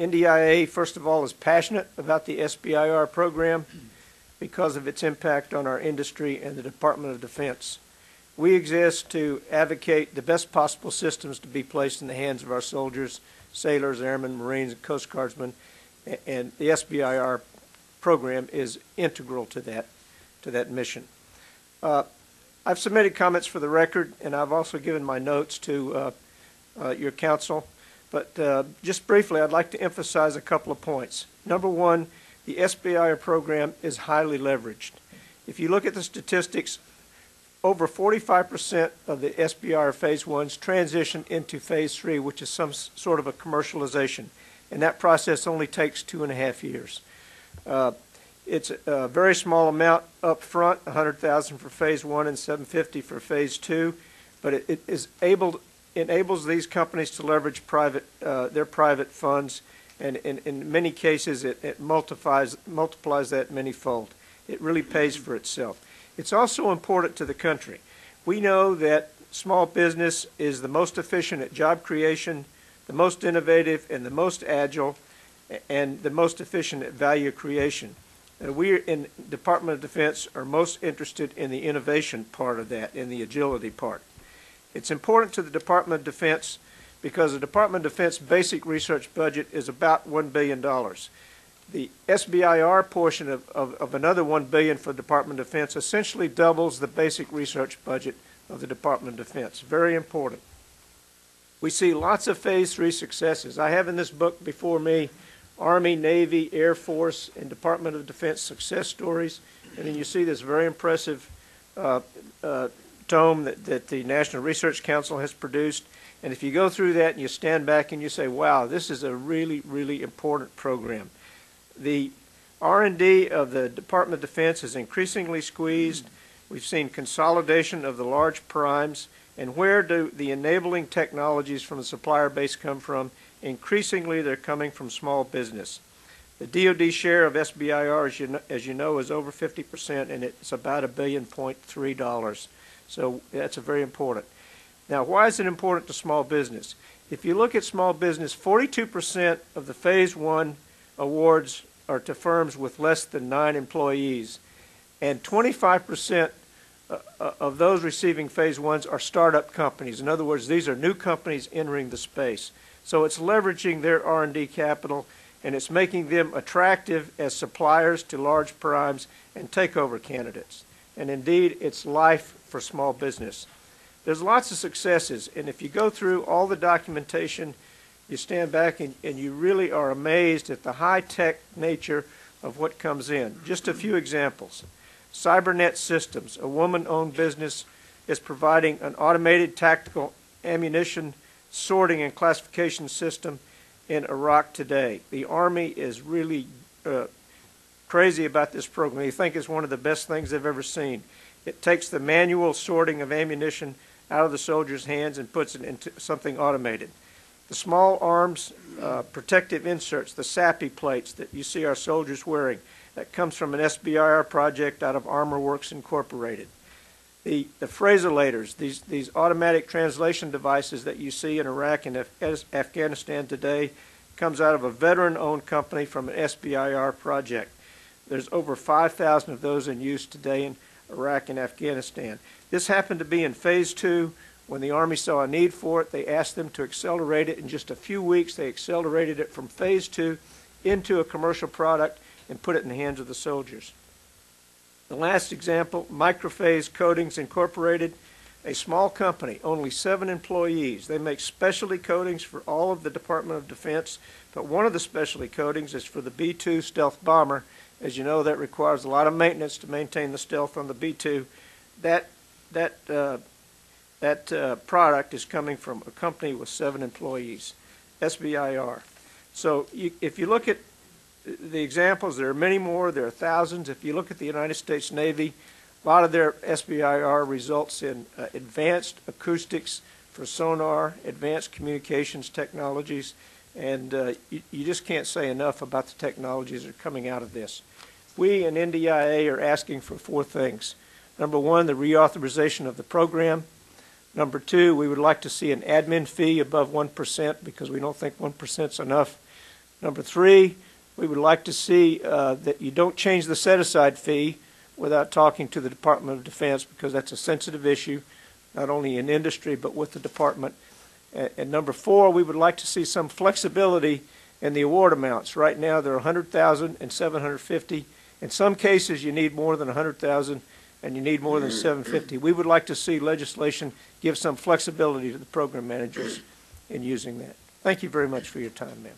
NDIA, first of all, is passionate about the SBIR program because of its impact on our industry and the Department of Defense. We exist to advocate the best possible systems to be placed in the hands of our soldiers, sailors, airmen, Marines, and Coast Guardsmen, and the SBIR program is integral to that mission. I've submitted comments for the record, and I've also given my notes to your council. But just briefly, I'd like to emphasize a couple of points. Number one, the SBIR program is highly leveraged. If you look at the statistics, over 45% of the SBIR Phase 1s transition into Phase 3, which is some sort of a commercialization. And that process only takes 2.5 years. It's a very small amount up front, $100,000 for Phase 1 and $750 for Phase 2, but it enables these companies to leverage their private funds, and in many cases it multiplies that many-fold. It really pays for itself. It's also important to the country. We know that small business is the most efficient at job creation, the most innovative and the most agile, and the most efficient at value creation. We in Department of Defense are most interested in the innovation part of that, in the agility part. It's important to the Department of Defense because the Department of Defense basic research budget is about $1 billion. The SBIR portion of another $1 billion for the Department of Defense essentially doubles the basic research budget of the Department of Defense. Very important. We see lots of Phase 3 successes. I have in this book before me Army, Navy, Air Force, and Department of Defense success stories. And then you see this very impressive tome that the National Research Council has produced. And if you go through that and you stand back and you say, wow, this is a really, really important program. The R&D of the Department of Defense is increasingly squeezed. We've seen consolidation of the large primes. And where do the enabling technologies from the supplier base come from? Increasingly, they're coming from small business. The DoD share of SBIR, as you know, is over 50%, and it's about $1.3 billion. So that's very important. Now, why is it important to small business? If you look at small business, 42% of the Phase 1 awards are to firms with less than 9 employees, and 25% of those receiving Phase 1s are startup companies. In other words, these are new companies entering the space. So it's leveraging their R&D capital, and it's making them attractive as suppliers to large primes and takeover candidates. And indeed, it's life for small business. There's lots of successes, and if you go through all the documentation, you stand back and you really are amazed at the high-tech nature of what comes in. Just a few examples. Cybernet Systems, a woman-owned business, is providing an automated tactical ammunition sorting and classification system in Iraq today. The Army is really crazy about this program. They think it's one of the best things they've ever seen. It takes the manual sorting of ammunition out of the soldier's hands and puts it into something automated. The small arms protective inserts, the SAPI plates that you see our soldiers wearing, that comes from an SBIR project out of Armor Works Incorporated. The phraselators, these automatic translation devices that you see in Iraq and Afghanistan today, comes out of a veteran-owned company from an SBIR project. There's over 5,000 of those in use today in Iraq and Afghanistan. This happened to be in Phase 2. When the Army saw a need for it, they asked them to accelerate it. In just a few weeks, they accelerated it from Phase 2 into a commercial product and put it in the hands of the soldiers. The last example, Microphase Coatings Incorporated, a small company, only 7 employees. They make specialty coatings for all of the Department of Defense, but one of the specialty coatings is for the B-2 stealth bomber. As you know, that requires a lot of maintenance to maintain the stealth on the B-2. That product is coming from a company with 7 employees, SBIR. So if you look at the examples, there are many more. There are thousands. If you look at the United States Navy, a lot of their SBIR results in advanced acoustics for sonar, advanced communications technologies, and you just can't say enough about the technologies that are coming out of this. We in NDIA are asking for 4 things. Number 1, the reauthorization of the program. Number 2, we would like to see an admin fee above 1% because we don't think 1% is enough. Number 3, we would like to see that you don't change the set-aside fee without talking to the Department of Defense, because that's a sensitive issue, not only in industry but with the department. And number 4, we would like to see some flexibility in the award amounts. Right now, they're $100,000 and $750. In some cases, you need more than $100,000 and you need more than $750. We would like to see legislation give some flexibility to the program managers in using that. Thank you very much for your time, ma'am.